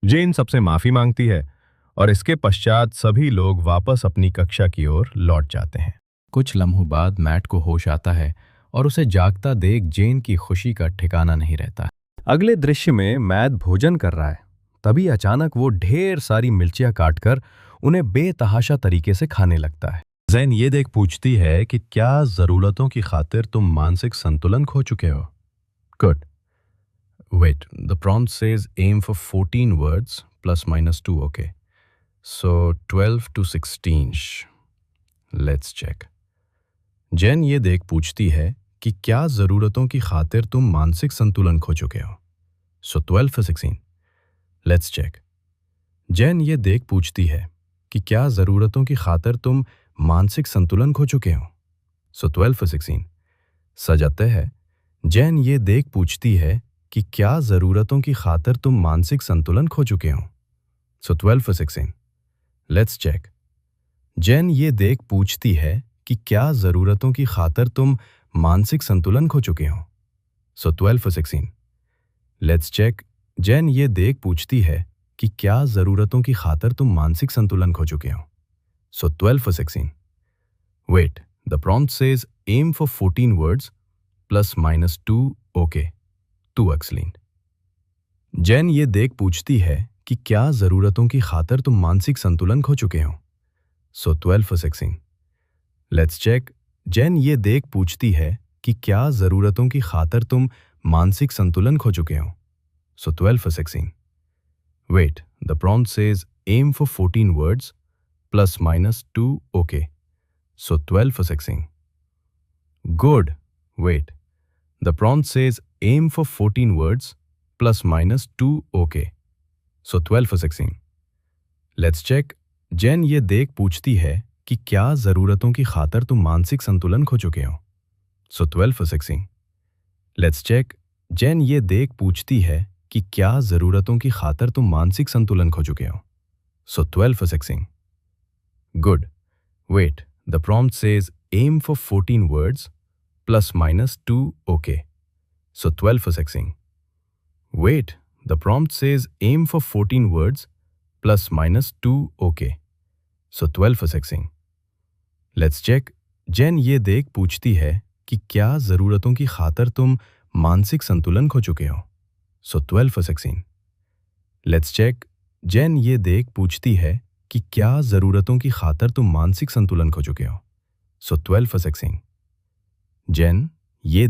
जेन सबसे माफी मांगती है और इसके पश्चात सभी लोग वापस अपनी कक्षा की ओर लौट जाते हैं। कुछ लम्हों बाद मैट को होश आता है और उसे जागता देख जेन की खुशी का ठिकाना नहीं रहता। अगले दृश्य में मैट भोजन कर रहा है। तभी अचानक वो ढेर सारी मिर्चियां काटकर उन्हें बेतहाशा तरीके से खाने लगता है। जैन ये देख पूछती है कि क्या जरूरतों की खातिर तुम मानसिक संतुलन खो चुके हो? Good. Wait, the prompt says aim for 14 words plus minus 2, okay. So 12 to 16. Let's check. जेन ये देख पूछती है कि क्या ज़रूरतों की खातिर तुम मानसिक संतुलन खो चुके हो? So 12 for 16. Let's check. जेन ये देख पूछती है कि क्या ज़रूरतों की खातिर तुम मानसिक संतुलन खो चुके हो? So 12 for 16. सजाते हैं। जेन ये देख पूछती है कि क्या ज़रूरतों की खातिर तुम मानसिक संतुलन खो चुके हो? So 12 for 16. Let's check. जेन ये देख पूछती है कि क्या ज़रूरतों की खातिर तुम मानसिक संतुलन खो चुके हो? So 12 for 16. Let's check. जेन ये देख पूछती है कि क्या ज़रूरतों की खातिर तुम मानसिक संतुलन खो चुके हो? So 12 for 16. Wait, the prompt says aim for 14 words plus minus 2, okay. 2 एक्सलीन। जेन ये देख पूछती है कि क्या ज़रूरतों की खातिर तुम मानसिक संतुलन खो चुके हो? So 12 for 16. Let's check. जेन ये देख पूछती है कि क्या ज़रूरतों की खातिर तुम मानसिक संतुलन खो चुके हो? So 12 for 16. Wait, the prompt says aim for 14 words plus minus 2, okay. So 12 for 16. Good. Wait, the prompt says aim for 14 words plus minus 2, okay. So 12 for 16. Let's check. जेन ये देख पूछती है कि क्या ज़रूरतों की खातिर तुम मानसिक संतुलन खो चुके हो? So 12 for 16. Let's check. जेन ये देख पूछती है कि क्या ज़रूरतों की खातिर तुम मानसिक संतुलन खो चुके हो? So 12 for 16. Good. Wait, the prompt says aim for 14 words plus minus 2, okay. So 12 for 16. Wait, the prompt says aim for 14 words plus minus 2, okay. So 12 for 16. Let's check. जेन ये देख पूछती है कि क्या ज़रूरतों की खातिर तुम मानसिक संतुलन खो चुके हो? So 12 for 16. Let's check. जेन ये देख पूछती है कि क्या ज़रूरतों की खातिर तुम मानसिक संतुलन खो चुके हो? So 12 for 16. जेन ये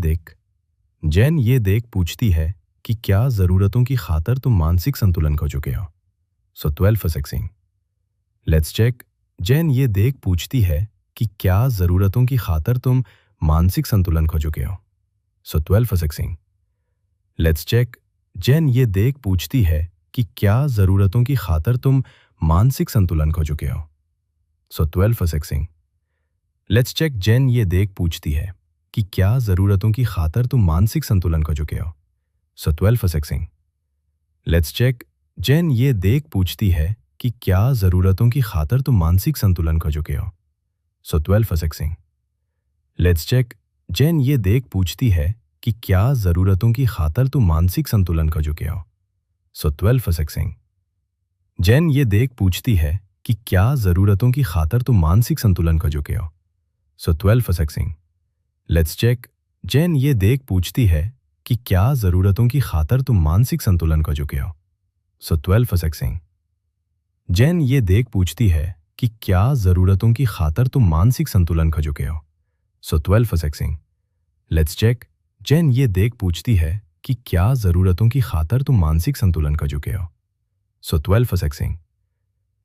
देख पूछती है कि क्या ज़रूरतों की खातिर तुम मानसिक संतुलन खो चुके हो? So 12 for 16. Let's check. जेन ये देख पूछती है कि क्या ज़रूरतों की खातिर तुम मानसिक संतुलन खो चुके हो? So 12 for 16. Let's check. जेन ये देख पूछती है कि क्या ज़रूरतों की खातिर तुम मानसिक संतुलन खो चुके हो? So 12 for 16. Let's check. जेन ये देख पूछती है कि क्या ज़रूरतों की खातिर तुम मानसिक संतुलन खो चुके हो? So 12 for 16. Let's check. जेन ये देख पूछती है कि क्या ज़रूरतों की खातिर तुम मानसिक संतुलन खो चुके हो? So 12 for 16. Let's check. जेन ये देख पूछती है कि क्या ज़रूरतों की खातिर तुम मानसिक संतुलन खो चुके हो? So 12 for 16. जेन ये देख पूछती है कि क्या ज़रूरतों की खातिर तुम मानसिक संतुलन खो चुके हो? So 12 for 16. Let's check. जेन ये देख पूछती है कि क्या ज़रूरतों की खातिर तुम मानसिक संतुलन खो चुके हो? So 12 for 16. जेन ये देख पूछती है कि क्या ज़रूरतों की खातिर तुम मानसिक संतुलन खो चुके हो? So 12 for 16. Let's check. जेन ये देख पूछती है कि क्या ज़रूरतों की खातिर तुम मानसिक संतुलन खो चुके हो? So 12 for 16.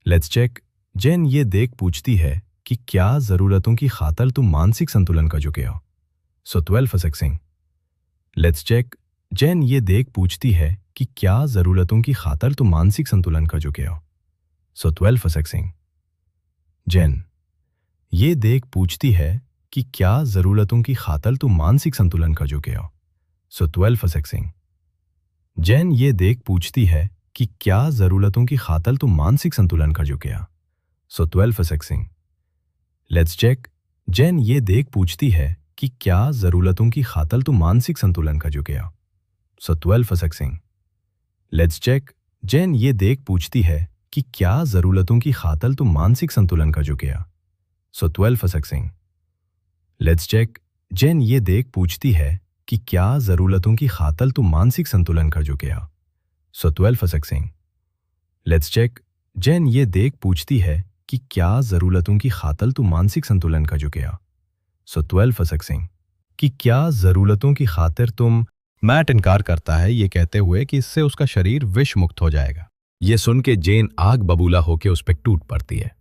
Let's check. जेन ये देख पूछती है कि क्या ज़रूरतों की खातिर तुम मानसिक संतुलन खो चुके हो? So 12 for 16. Let's check. जेन ये देख पूछती है कि क्या ज़रूरतों की खातिर तुम मानसिक संतुलन खो चुके हो? So 12 for 16. जेन ये देख पूछती है कि क्या ज़रूरतों की खातिर तुम मानसिक संतुलन खो चुके हो? So 12 for 16. जेन ये देख पूछती है कि क्या ज़रूरतों की खातिर तुम मानसिक संतुलन खो चुके हो? So 12 for 16. Let's check. जेन ये देख पूछती है कि क्या ज़रूरतों की खातिर तुम मानसिक संतुलन खो चुके हो? So 12 for 16. Let's check. जेन ये देख पूछती है कि क्या जरूरतों की खातर तुम मानसिक संतुलन कर चुके हो? सो 12 फसक्सिंग लेट्स चेक। जेन ये देख पूछती है कि क्या जरूरतों की खातर तुम मानसिक संतुलन कर चुके हो? सो 12 फसक्सिंग लेट्स चेक। जेन ये देख पूछती है कि क्या जरूरतों की खातर तुम मानसिक संतुलन कर चुके हो? सो 12 फसक्सिंग कि क्या जरूरतों की खातिर तुम। मैट इनकार करता है ये कहते हुए कि इससे उसका शरीर विष मुक्त हो जाएगा। ये सुन के जेन आग बबूला होकर उस पर टूट पड़ती है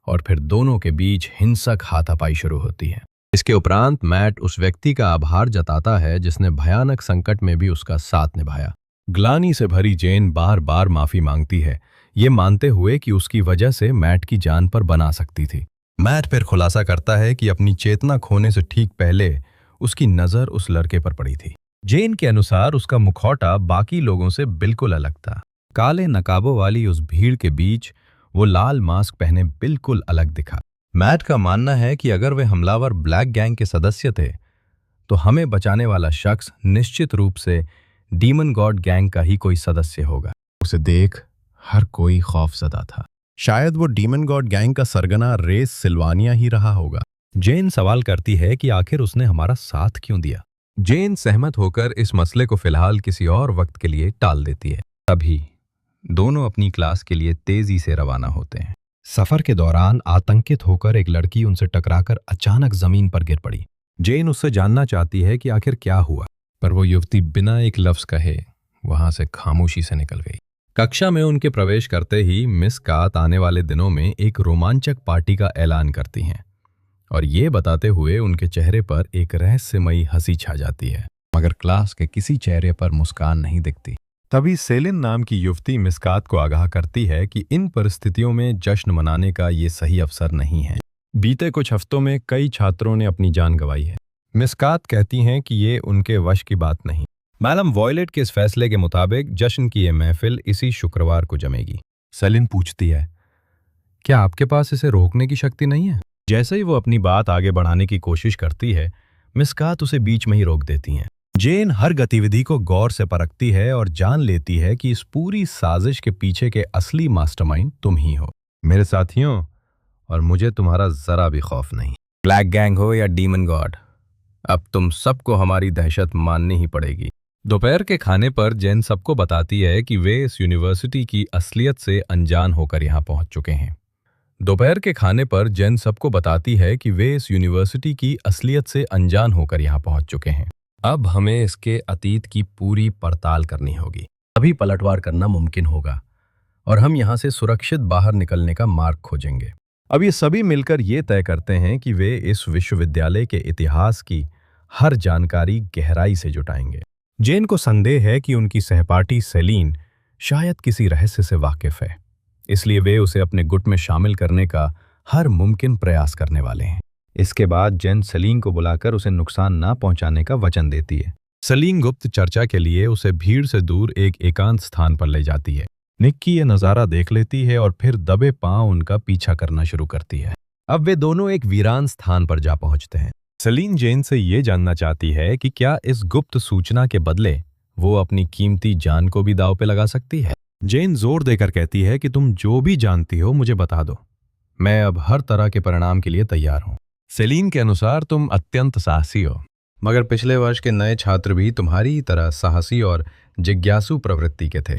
और फिर दोनों के बीच हिंसक हाथापाई शुरू होती है। इसके उपरांत मैट उस व्यक्ति का आभार जताता है जिसने भयानक संकट में भी उसका साथ निभाया। ग्लानि से भरी जेन बार बार माफी मांगती है, ये मानते हुए कि उसकी वजह से मैट की जान पर बना सकती थी। मैट फिर खुलासा करता है कि अपनी चेतना खोने से ठीक पहले उसकी नजर उस लड़के पर पड़ी थी। जेन के अनुसार उसका मुखौटा बाकी लोगों से बिल्कुल अलग था। काले नकाबों वाली उस भीड़ के बीच वो लाल मास्क पहने बिल्कुल अलग दिखा। मैट का मानना है कि अगर वे हमलावर ब्लैक गैंग के सदस्य थे तो हमें बचाने वाला शख्स निश्चित रूप से डीमन गॉड गैंग का ही कोई सदस्य होगा। उसे देख हर कोई खौफजदा था। शायद वो डीमन गॉड गैंग का सरगना रेस सिल्वानिया ही रहा होगा। जेन सवाल करती है कि आखिर उसने हमारा साथ क्यों दिया। जेन सहमत होकर इस मसले को फिलहाल किसी और वक्त के लिए टाल देती है। तभी दोनों अपनी क्लास के लिए तेजी से रवाना होते हैं। सफर के दौरान आतंकित होकर एक लड़की उनसे टकराकर अचानक जमीन पर गिर पड़ी। जेन उससे जानना चाहती है कि आखिर क्या हुआ, पर वो युवती बिना एक लफ्ज कहे वहां से खामोशी से निकल गई। कक्षा में उनके प्रवेश करते ही मिस कात आने वाले दिनों में एक रोमांचक पार्टी का ऐलान करती हैं और ये बताते हुए उनके चेहरे पर एक रहस्यमयी हंसी छा जाती है, मगर क्लास के किसी चेहरे पर मुस्कान नहीं दिखती। तभी सेलिन नाम की युवती मिस्कात को आगाह करती है कि इन परिस्थितियों में जश्न मनाने का ये सही अवसर नहीं है। बीते कुछ हफ्तों में कई छात्रों ने अपनी जान गंवाई है। मिस्कात कहती हैं कि ये उनके वश की बात नहीं। मैडम वॉयलेट के इस फैसले के मुताबिक जश्न की ये महफिल इसी शुक्रवार को जमेगी। सेलिन पूछती है, क्या आपके पास इसे रोकने की शक्ति नहीं है? जैसे ही वो अपनी बात आगे बढ़ाने की कोशिश करती है, मिस्कात उसे बीच में ही रोक देती हैं। जेन हर गतिविधि को गौर से परखती है और जान लेती है कि इस पूरी साजिश के पीछे के असली मास्टरमाइंड तुम ही हो। मेरे साथियों, और मुझे तुम्हारा जरा भी खौफ नहीं। ब्लैक गैंग हो या डीमन गॉड, अब तुम सबको हमारी दहशत माननी ही पड़ेगी। दोपहर के खाने पर जेन सबको बताती है कि वे इस यूनिवर्सिटी की असलियत से अनजान होकर यहाँ पहुंच चुके हैं। दोपहर के खाने पर जेन सबको बताती है कि वे इस यूनिवर्सिटी की असलियत से अनजान होकर यहाँ पहुंच चुके हैं। अब हमें इसके अतीत की पूरी पड़ताल करनी होगी, तभी पलटवार करना मुमकिन होगा और हम यहाँ से सुरक्षित बाहर निकलने का मार्ग खोजेंगे। अब ये सभी मिलकर ये तय करते हैं कि वे इस विश्वविद्यालय के इतिहास की हर जानकारी गहराई से जुटाएंगे। जेन को संदेह है कि उनकी सहपाठी सेलिन शायद किसी रहस्य से वाकिफ है, इसलिए वे उसे अपने गुट में शामिल करने का हर मुमकिन प्रयास करने वाले हैं। इसके बाद जेन सेलिन को बुलाकर उसे नुकसान ना पहुंचाने का वचन देती है। सेलिन गुप्त चर्चा के लिए उसे भीड़ से दूर एक एकांत स्थान पर ले जाती है। निक्की ये नज़ारा देख लेती है और फिर दबे पांव उनका पीछा करना शुरू करती है। अब वे दोनों एक वीरान स्थान पर जा पहुंचते हैं। सेलिन जेन से ये जानना चाहती है कि क्या इस गुप्त सूचना के बदले वो अपनी कीमती जान को भी दांव पे लगा सकती है। जेन जोर देकर कहती है कि तुम जो भी जानती हो मुझे बता दो, मैं अब हर तरह के परिणाम के लिए तैयार हूं। सेलिन के अनुसार तुम अत्यंत साहसी हो, मगर पिछले वर्ष के नए छात्र भी तुम्हारी तरह साहसी और जिज्ञासु प्रवृत्ति के थे।